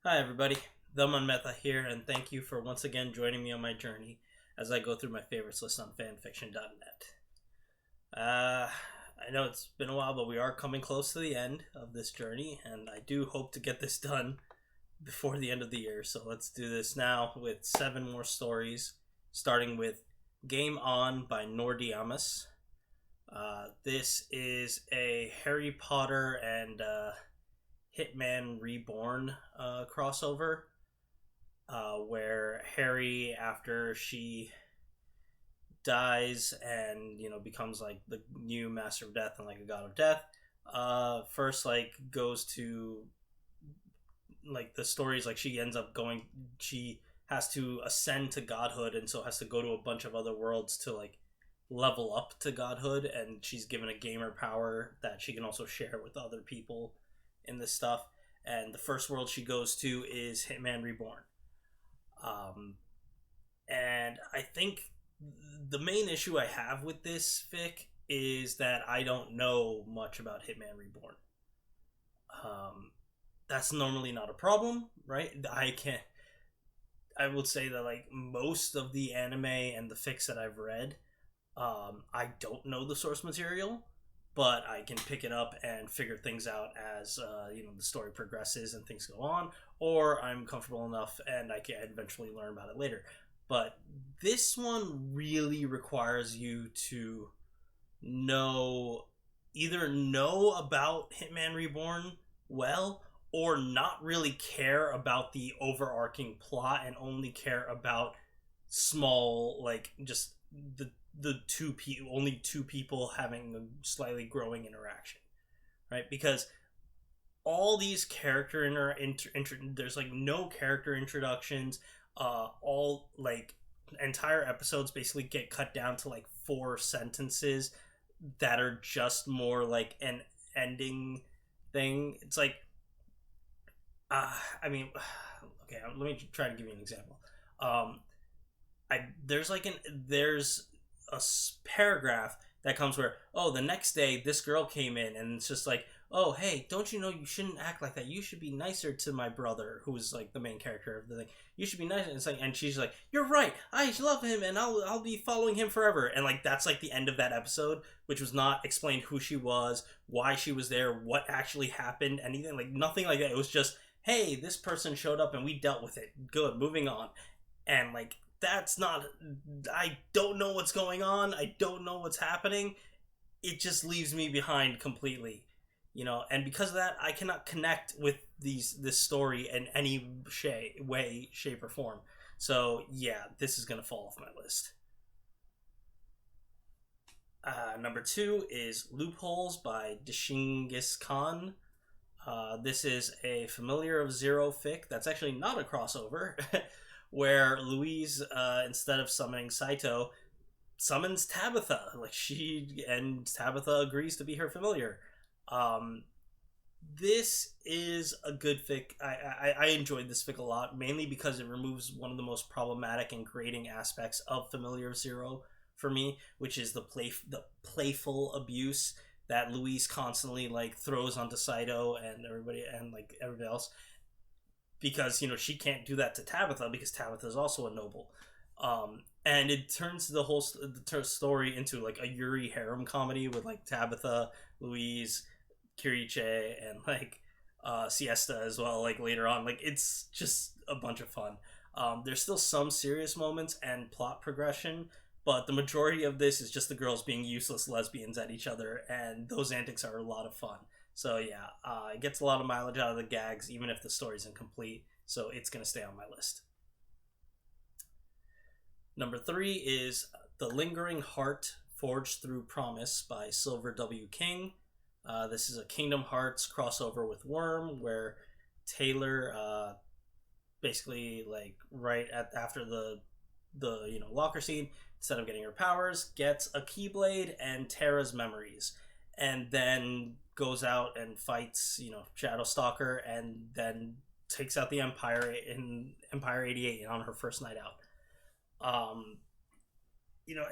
Hi, everybody. Dhaman Mehta here, and thank you for once again joining me on my journey as I go through my favorites list on fanfiction.net. I know it's been a while, but we are coming close to the end of this journey, and I do hope to get this done before the end of the year. So let's do this now with 7 more stories, starting with Game On by Nordiamus. This is a Harry Potter and Hitman Reborn crossover, where Harry, after she dies and becomes like the new Master of Death and like a God of Death, first like goes to like the stories like she has to ascend to godhood, and so has to go to a bunch of other worlds to like level up to godhood, and she's given a gamer power that she can also share with other people in this stuff. And the first world she goes to is Hitman Reborn. And I think the main issue I have with this fic is that I don't know much about Hitman Reborn. That's normally not a problem, right? I would say that like most of the anime and the fics that I've read, I don't know the source material, but I can pick it up and figure things out as the story progresses and things go on, or I'm comfortable enough and I can eventually learn about it later. But this one really requires you to know either know about Hitman Reborn well, or not really care about the overarching plot and only care about small, like just the only two people having a slightly growing interaction, right? Because all these character there's like no character introductions. All like entire episodes basically get cut down to like 4 sentences that are just more like an ending thing. It's like, I mean, okay, let me try to give you an example. There's a paragraph that comes where, oh, the next day this girl came in, and it's just like, oh, hey, don't you know you shouldn't act like that? You should be nicer to my brother, who's like the main character of the thing. You should be nicer. And it's like, and she's like, you're right. I love him, and I'll be following him forever. And like that's like the end of that episode, which was not explained who she was, why she was there, what actually happened, anything, like nothing like that. It was just, hey, this person showed up and we dealt with it. Good, moving on. And like that's not, I don't know what's going on, I don't know what's happening. It just leaves me behind completely, and because of that I cannot connect with this story in any way, shape, or form. So yeah, this is gonna fall off my list. Number 2 is Loopholes by DschingisKhan. This is a Familiar of Zero fic that's actually not a crossover, where Louise, instead of summoning Saito, summons Tabitha. And Tabitha agrees to be her familiar. This is a good fic. I enjoyed this fic a lot, mainly because it removes one of the most problematic and grating aspects of Familiar of Zero for me, which is the playful abuse that Louise constantly like throws onto Saito and everybody else, because she can't do that to Tabitha because Tabitha is also a noble. And it turns the whole story into like a Yuri harem comedy with like Tabitha, Louise, Kiriche, and like Siesta as well. Like later on, like it's just a bunch of fun. There's still some serious moments and plot progression, but the majority of this is just the girls being useless lesbians at each other, and those antics are a lot of fun. So yeah, it gets a lot of mileage out of the gags, even if the story's incomplete. So it's gonna stay on my list. Number 3 is The Lingering Heart Forged Through Promise by Silver W. King. This is a Kingdom Hearts crossover with Worm, where Taylor, basically like after the locker scene, instead of getting her powers, gets a Keyblade and Terra's memories, and then goes out and fights Shadowstalker, and then takes out the Empire in Empire 88 on her first night out.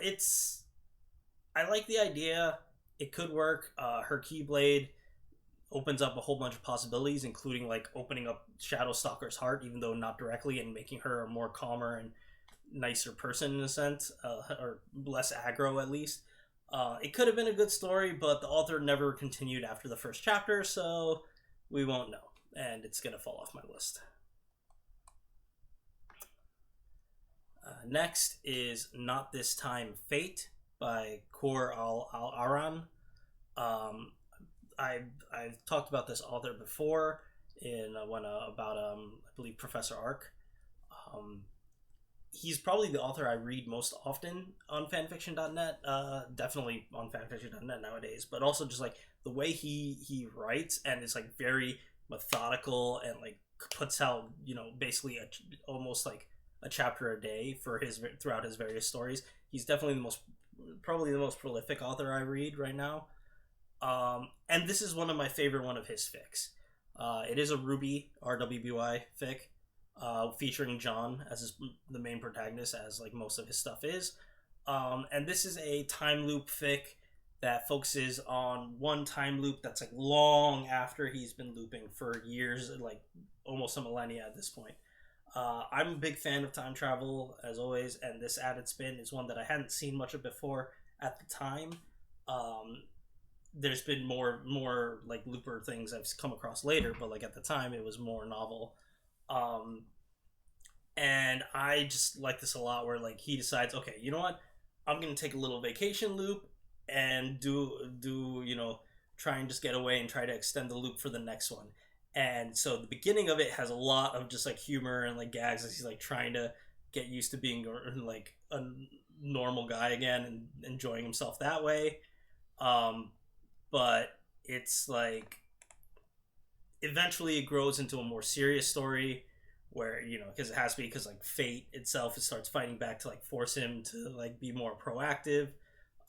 It's, I like the idea. It could work. Her Keyblade opens up a whole bunch of possibilities, including like opening up Shadow Stalker's heart, even though not directly, and making her a more calmer and nicer person in a sense, or less aggro at least. It could have been a good story, but the author never continued after the first chapter, so we won't know, and it's gonna fall off my list. Next is Not This Time Fate by Khor Al-Aran. I've talked about this author before in when about I believe Professor Arc. He's probably the author I read most often on fanfiction.net. Definitely on fanfiction.net nowadays, but also just like the way he writes, and it's like very methodical and like puts out, you know, basically almost like a chapter a day for his throughout his various stories. He's definitely probably the most prolific author I read right now. And this is one of my favorite one of his fics. It is a Ruby RWBY fic, featuring John as the main protagonist, as like most of his stuff is. And this is a time loop fic that focuses on one time loop that's like long after he's been looping for years, like almost a millennia at this point. I'm a big fan of time travel, as always, and this added spin is one that I hadn't seen much of before at the time. There's been more like looper things I've come across later, but like at the time it was more novel. And I just like this a lot, where like he decides, okay, you know what, I'm gonna take a little vacation loop and do you know, try and just get away and try to extend the loop for the next one. And so the beginning of it has a lot of just like humor and like gags as he's like trying to get used to being like a normal guy again and enjoying himself that way. But it's like eventually it grows into a more serious story where, you know, because it has to be, because like fate itself, it starts fighting back to like force him to like be more proactive,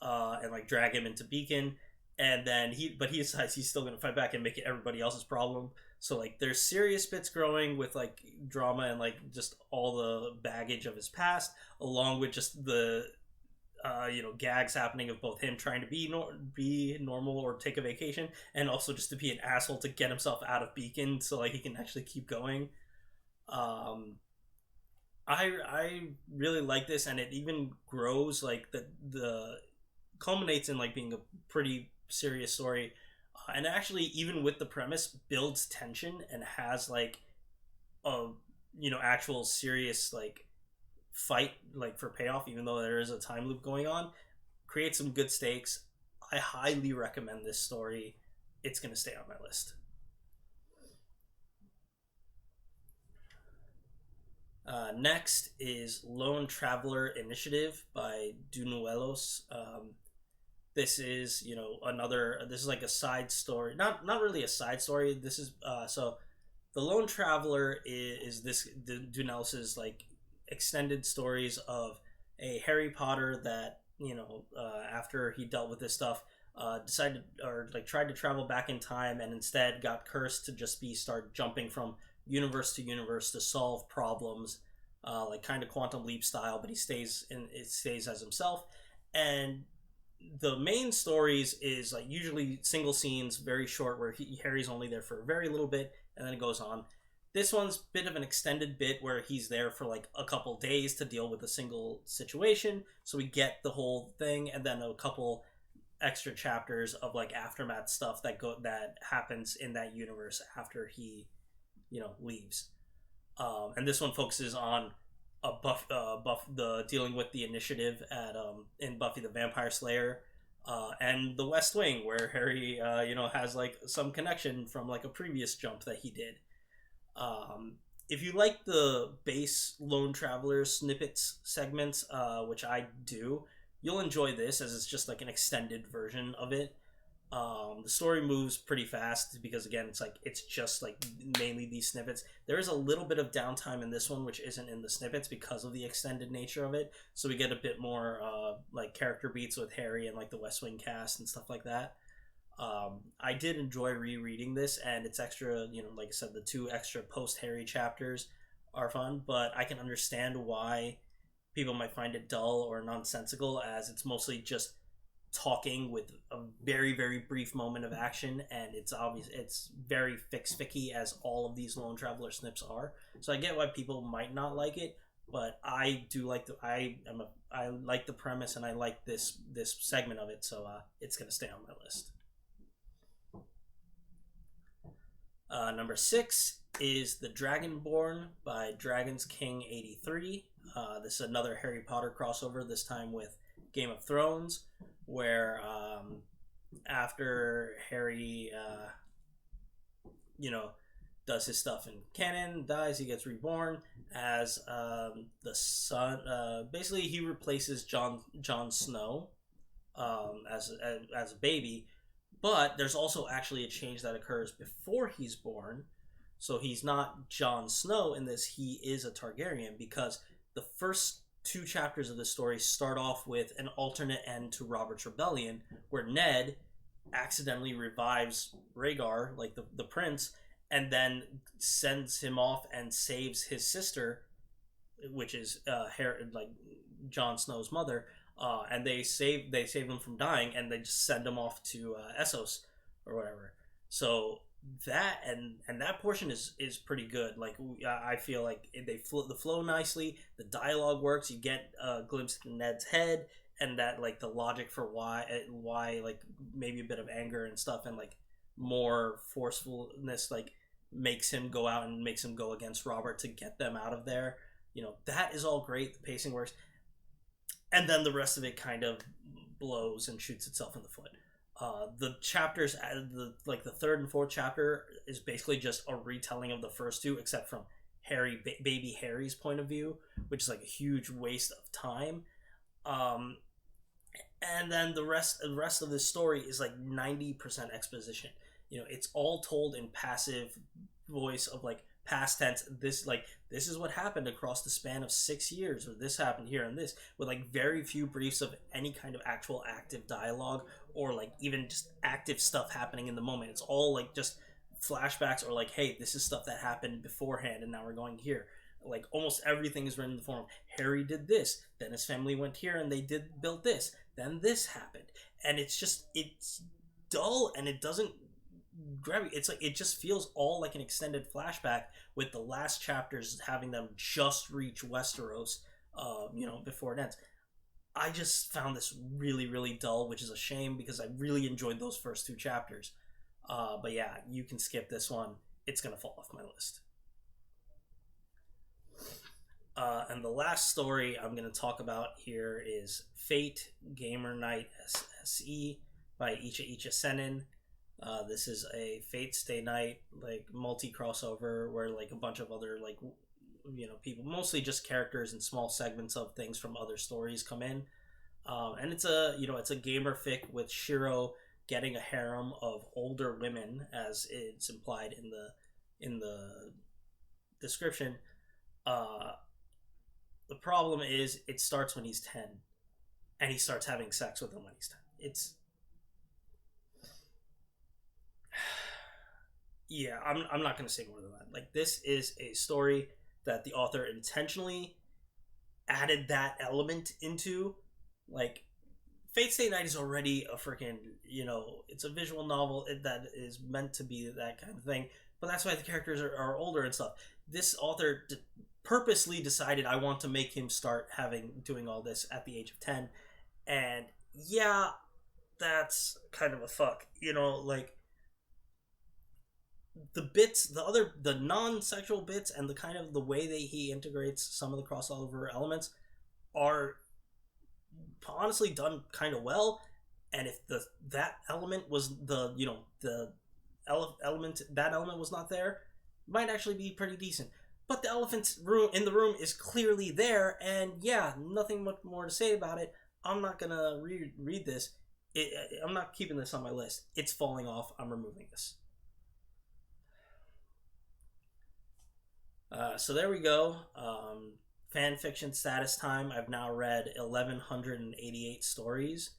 and like drag him into Beacon. And then he decides he's still going to fight back and make it everybody else's problem. So like there's serious bits growing with like drama and like just all the baggage of his past, along with just the you know, gags happening of both him trying to be normal or take a vacation, and also just to be an asshole to get himself out of Beacon so like he can actually keep going. I really like this, and it even grows like the culminates in like being a pretty serious story, and actually even with the premise builds tension and has like a, you know, actual serious like fight like for payoff, even though there is a time loop going on. Create some good stakes. I highly recommend this story. It's going to stay on my list. Next is Lone Traveler Initiative by Dunuelos. This is, you know, this is like a side story, not really a side story. This is so the Lone Traveler is this Dunuelos's like extended stories of a Harry Potter that, you know, after he dealt with this stuff, decided or like tried to travel back in time, and instead got cursed to just start jumping from universe to universe to solve problems, like kind of Quantum Leap style, but it stays as himself. And the main stories is like usually single scenes, very short, where Harry's only there for a very little bit, and then it goes on. This one's a bit of an extended bit where he's there for like a couple days to deal with a single situation, so we get the whole thing, and then a couple extra chapters of like aftermath stuff that happens in that universe after he, you know, leaves. And this one focuses on the dealing with the initiative at in Buffy the Vampire Slayer, and the West Wing, where Harry you know, has like some connection from like a previous jump that he did. If you like the base Lone Traveler snippets segments, which I do, you'll enjoy this, as it's just like an extended version of it. The story moves pretty fast because, again, it's just like mainly these snippets. There is a little bit of downtime in this one, which isn't in the snippets because of the extended nature of it. So we get a bit more like character beats with Harry and like the West Wing cast and stuff like that. I did enjoy rereading this, and it's extra, you know, like I said, the 2 extra post-Harry chapters are fun, but I can understand why people might find it dull or nonsensical, as it's mostly just talking with a very, very brief moment of action, and it's obvious it's very ficky as all of these lone traveler snips are. So I get why people might not like it, but I do like I like the premise, and I like this segment of it, so it's gonna stay on my list. Number 6 is The Dragonborn by Dragon's King 83. This is another Harry Potter crossover, this time with Game of Thrones, where after Harry, does his stuff in canon, dies, he gets reborn as the son. Basically, he replaces Jon Snow as a baby. But there's also actually a change that occurs before he's born. So he's not Jon Snow in this, he is a Targaryen, because the first 2 chapters of the story start off with an alternate end to Robert's Rebellion, where Ned accidentally revives Rhaegar, like the prince, and then sends him off and saves his sister, which is Jon Snow's mother. And they save him from dying, and they just send him off to Essos or whatever. So that and that portion is pretty good. Like, I feel like they flow nicely. The dialogue works. You get a glimpse of Ned's head, and that like the logic for why like maybe a bit of anger and stuff, and like more forcefulness like makes him go out and makes him go against Robert to get them out of there. That is all great. The pacing works. And then the rest of it kind of blows and shoots itself in the foot. The chapters, the 3rd and 4th chapter, is basically just a retelling of the first 2, except from baby Harry's point of view, which is like a huge waste of time. And then the rest of this story is like 90% exposition. It's all told in passive voice of like past tense. This is what happened across the span of 6 years, or this happened here and this, with like very few briefs of any kind of actual active dialogue, or like even just active stuff happening in the moment. It's all like just flashbacks, or like, hey, this is stuff that happened beforehand and now we're going here. Like almost everything is written in the form of Harry did this, then his family went here and they built this, then this happened. And it's dull, and it doesn't grab you. It's like it just feels all like an extended flashback, with the last chapters having them just reach Westeros before it ends. I just found this really, really dull, which is a shame, because I really enjoyed those first 2 chapters. But yeah, you can skip this one. It's gonna fall off my list. And the last story I'm going to talk about here is Fate Gamer Night SE by Icha Senin. This is a Fate Stay Night like multi crossover where like a bunch of other like people, mostly just characters and small segments of things from other stories, come in. And it's a gamer fic with Shiro getting a harem of older women, as it's implied in the description. The problem is it starts when he's 10, and he starts having sex with them when he's 10. It's yeah, I'm not going to say more than that. Like, this is a story that the author intentionally added that element into. Like, Fate Stay Night is already a freaking, it's a visual novel that is meant to be that kind of thing, but that's why the characters are older and stuff. This author purposely decided, I want to make him start doing all this at the age of 10, and yeah, that's kind of a fuck. Like, the bits, the non-sexual bits, and the kind of the way that he integrates some of the crossover elements are honestly done kind of well. And if that element was the element was not there, it might actually be pretty decent. But the elephant's in the room is clearly there, and yeah, nothing much more to say about it. I'm not gonna read this. I'm not keeping this on my list. It's falling off. I'm removing this. So there we go. Fan fiction status time. I've now read 1,188 stories,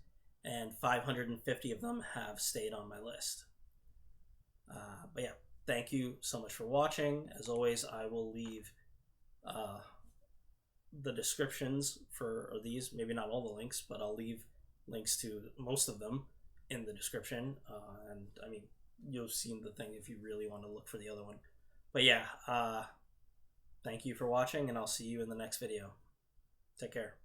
and 550 of them have stayed on my list. But yeah, thank you so much for watching. As always, I will leave the descriptions for these, maybe not all the links, but I'll leave links to most of them in the description. And I mean, you'll see the thing if you really want to look for the other one. But yeah, thank you for watching, and I'll see you in the next video. Take care.